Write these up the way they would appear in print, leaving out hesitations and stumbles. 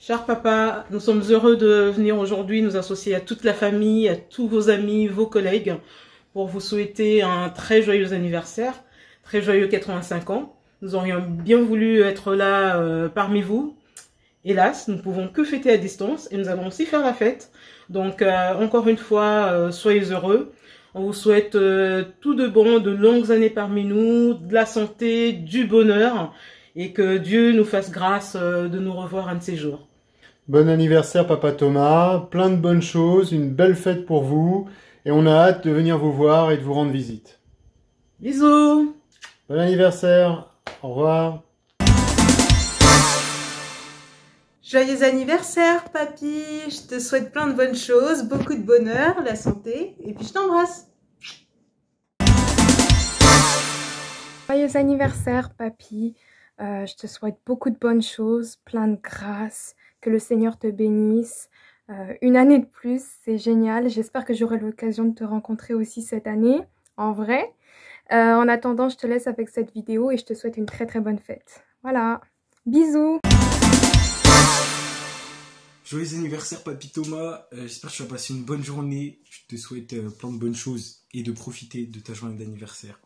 Cher papa, nous sommes heureux de venir aujourd'hui nous associer à toute la famille, à tous vos amis, vos collègues, pour vous souhaiter un très joyeux anniversaire, très joyeux 85 ans. Nous aurions bien voulu être là parmi vous. Hélas, nous ne pouvons que fêter à distance et nous allons aussi faire la fête. Donc, encore une fois, soyez heureux. On vous souhaite tout de bon, de longues années parmi nous, de la santé, du bonheur et que Dieu nous fasse grâce de nous revoir un de ces jours. Bon anniversaire Papa Thomas, plein de bonnes choses, une belle fête pour vous et on a hâte de venir vous voir et de vous rendre visite. Bisous! Bon anniversaire, au revoir. Joyeux anniversaire, papy. Je te souhaite plein de bonnes choses, beaucoup de bonheur, la santé, et puis je t'embrasse. Joyeux anniversaire, papy. Je te souhaite beaucoup de bonnes choses, plein de grâce, que le Seigneur te bénisse. Une année de plus, c'est génial. J'espère que j'aurai l'occasion de te rencontrer aussi cette année, en vrai. En attendant, je te laisse avec cette vidéo et je te souhaite une très très bonne fête. Voilà, bisous. Joyeux anniversaire Papy Thomas, j'espère que tu vas passer une bonne journée, je te souhaite plein de bonnes choses et de profiter de ta journée d'anniversaire.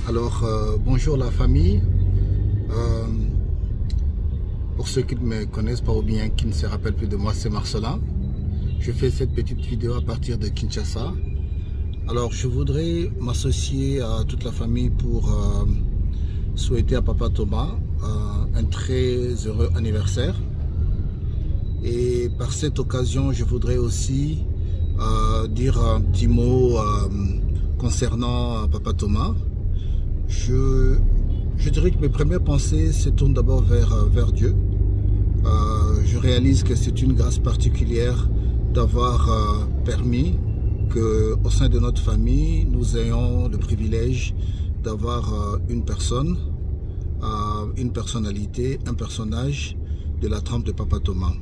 Alors, bonjour la famille, pour ceux qui ne me connaissent pas ou bien qui ne se rappellent plus de moi, c'est Marcelin. Je fais cette petite vidéo à partir de Kinshasa. Alors, je voudrais m'associer à toute la famille pour souhaiter à Papa Thomas un très heureux anniversaire. Et par cette occasion, je voudrais aussi dire un petit mot concernant Papa Thomas. Je dirais que mes premières pensées se tournent d'abord vers Dieu. Je réalise que c'est une grâce particulière d'avoir permis qu'au sein de notre famille, nous ayons le privilège d'avoir une personne, une personnalité, un personnage de la trempe de Papa Thomas.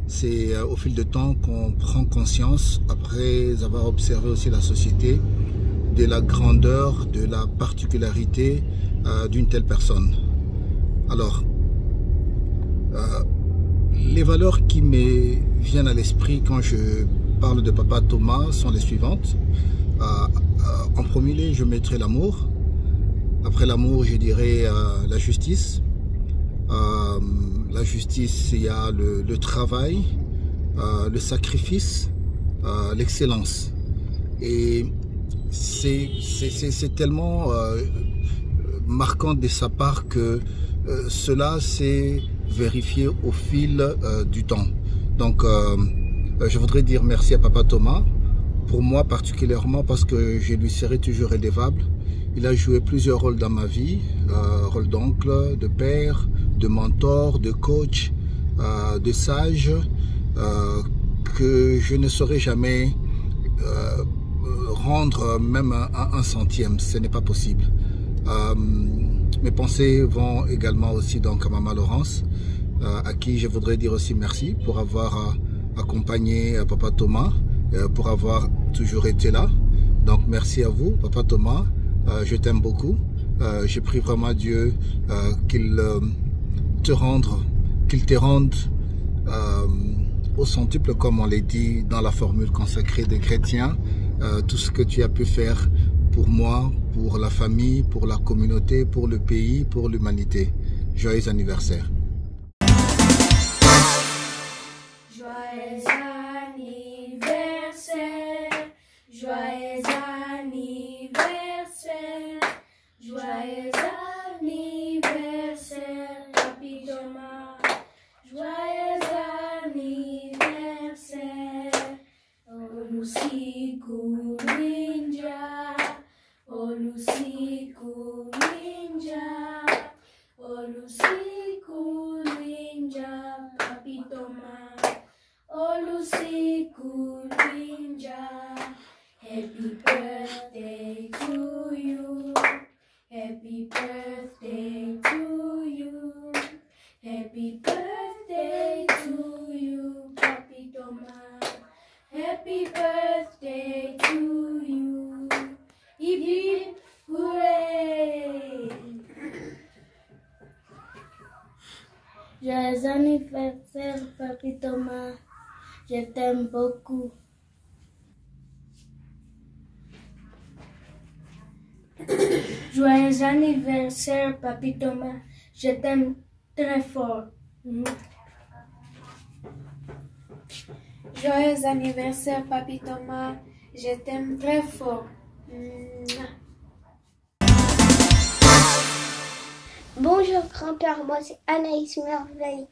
C'est au fil du temps qu'on prend conscience, après avoir observé aussi la société, de la grandeur, de la particularité d'une telle personne. Alors, les valeurs qui me viennent à l'esprit quand je parle de Papa Thomas sont les suivantes. En premier lieu, je mettrai l'amour. Après l'amour, je dirais la justice. La justice, il y a le travail, le sacrifice, l'excellence. Et c'est tellement marquant de sa part que cela s'est vérifié au fil du temps. Donc, je voudrais dire merci à Papa Thomas, pour moi particulièrement parce que je lui serai toujours redevable. Il a joué plusieurs rôles dans ma vie, rôle d'oncle, de père, de mentor, de coach, de sage, que je ne saurais jamais rendre même un centième, ce n'est pas possible. Mes pensées vont également aussi donc à Maman Laurence, à qui je voudrais dire aussi merci pour avoir accompagné Papa Thomas, pour avoir toujours été là. Donc merci à vous, Papa Thomas, je t'aime beaucoup. Je prie vraiment à Dieu qu'il te rende au centuple, comme on l'a dit dans la formule consacrée des chrétiens, tout ce que tu as pu faire pour moi, pour la famille, pour la communauté, pour le pays, pour l'humanité. Joyeux anniversaire. Joyeux anniversaire, joyeux anniversaire, joyeux anniversaire, Papy Thomas, joyeux anniversaire, Olusiku Ninja, Olusiku Joyeux anniversaire, Papi Thomas. Je t'aime beaucoup. Joyeux anniversaire, Papi Thomas. Je t'aime très fort. Joyeux anniversaire, Papi Thomas. Je t'aime très fort. Bonjour grand-père, moi c'est Anaïs Merveille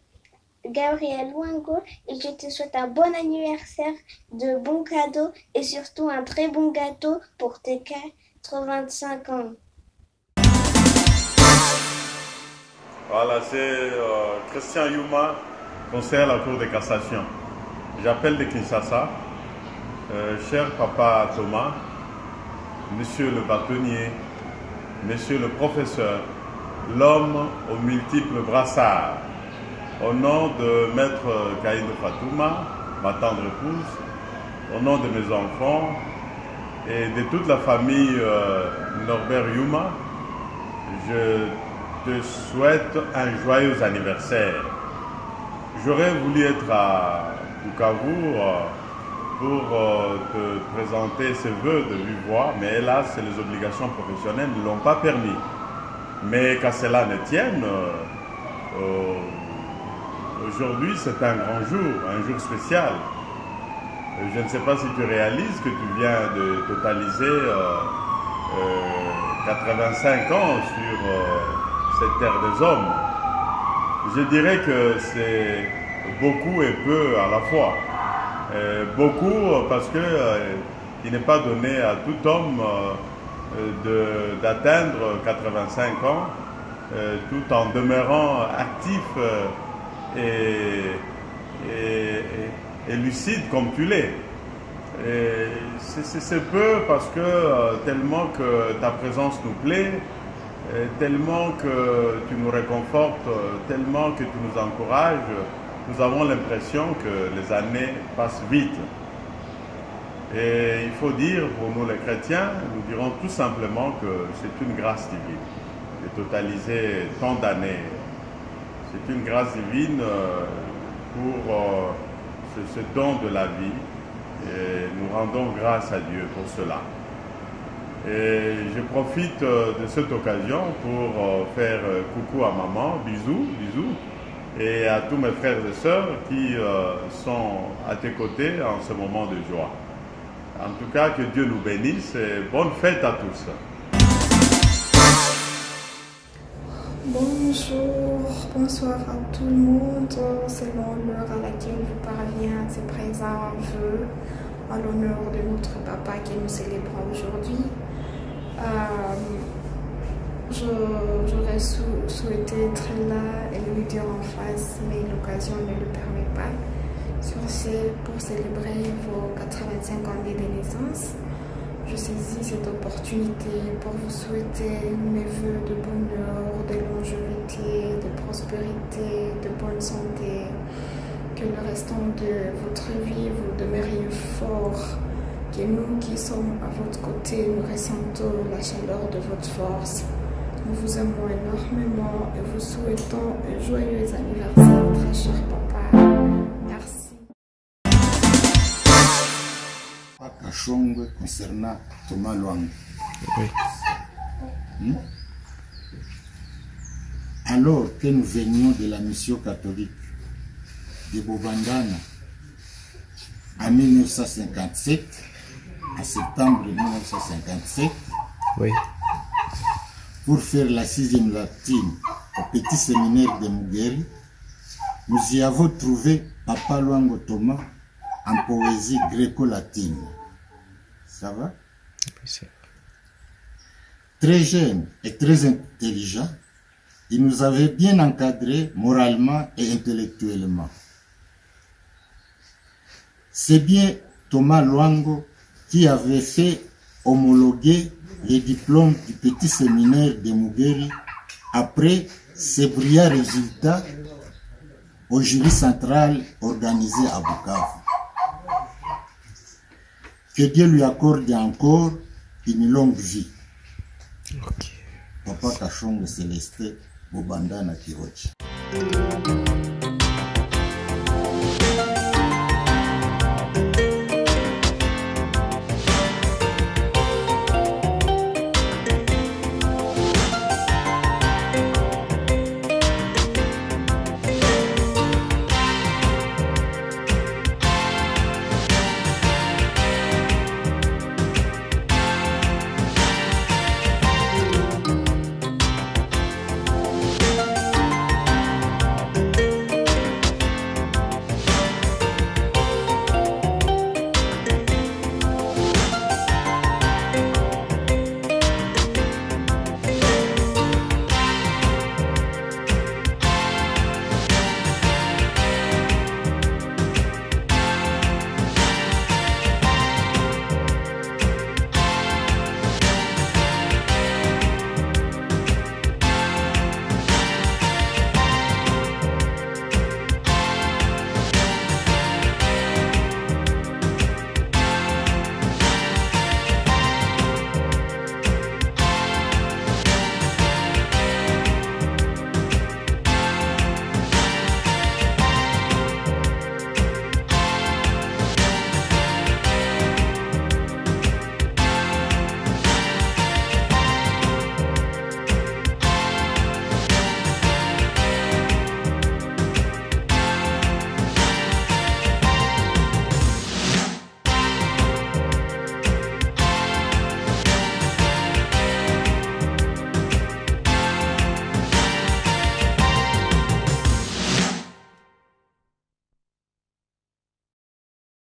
Gabriel Wango et je te souhaite un bon anniversaire, de bons cadeaux et surtout un très bon gâteau pour tes 85 ans. Voilà, c'est Christian Yuma, conseiller à la Cour de cassation. J'appelle de Kinshasa, cher papa Thomas, monsieur le bâtonnier, monsieur le professeur, l'homme aux multiples brassards. Au nom de maître Kaïdou Fatouma, ma tendre épouse, au nom de mes enfants et de toute la famille Norbert Yuma, je te souhaite un joyeux anniversaire. J'aurais voulu être à Bukavu pour te présenter ces vœux de vive voix, mais hélas, les obligations professionnelles ne l'ont pas permis. Mais qu'à cela ne tienne, aujourd'hui c'est un grand jour, un jour spécial. Je ne sais pas si tu réalises que tu viens de totaliser 85 ans sur cette terre des hommes. Je dirais que c'est beaucoup et peu à la fois. Beaucoup parce que il n'est pas donné à tout homme d'atteindre 85 ans tout en demeurant actif et lucide comme tu l'es. C'est peu parce que tellement que ta présence nous plaît, tellement que tu nous réconfortes, tellement que tu nous encourages, nous avons l'impression que les années passent vite. Et il faut dire, pour nous les chrétiens, nous dirons tout simplement que c'est une grâce divine de totaliser tant d'années. C'est une grâce divine pour ce don de la vie. Et nous rendons grâce à Dieu pour cela. Et je profite de cette occasion pour faire coucou à maman, bisous, bisous, et à tous mes frères et sœurs qui sont à tes côtés en ce moment de joie. En tout cas, que Dieu nous bénisse et bonne fête à tous. Bonjour, bonsoir à tout le monde. Selon l'heure à laquelle vous parvient, c'est présent un vœu en l'honneur de notre papa qui nous célébrons aujourd'hui. J'aurais souhaité être là et lui dire en face, mais l'occasion ne le permet pas. Sur ce, pour célébrer vos 85 années de naissance, je saisis cette opportunité pour vous souhaiter mes vœux de bonheur, de longévité, de prospérité, de bonne santé. Que le restant de votre vie, vous demeuriez fort. Que nous qui sommes à votre côté, nous ressentons la chaleur de votre force. Nous vous aimons énormément et vous souhaitons un joyeux anniversaire, très cher papa. Merci. Kachongue concernant Thomas Luango. Oui. Alors que nous venions de la mission catholique de Bobandana en 1957, en septembre 1957, oui, pour faire la 6e latine au petit séminaire de Mugeri, nous y avons trouvé Papa Luango Thomas en poésie gréco-latine. Ça va? Oui, très jeune et très intelligent, il nous avait bien encadrés moralement et intellectuellement. C'est bien Thomas Luango qui avait fait homologuer les diplômes du petit séminaire de Mugeri après ses brillants résultats au jury central organisé à Bukavu. Que Dieu lui accorde encore une longue vie. Okay. Papa Kachongo Célestin, Bobandana Kirochi.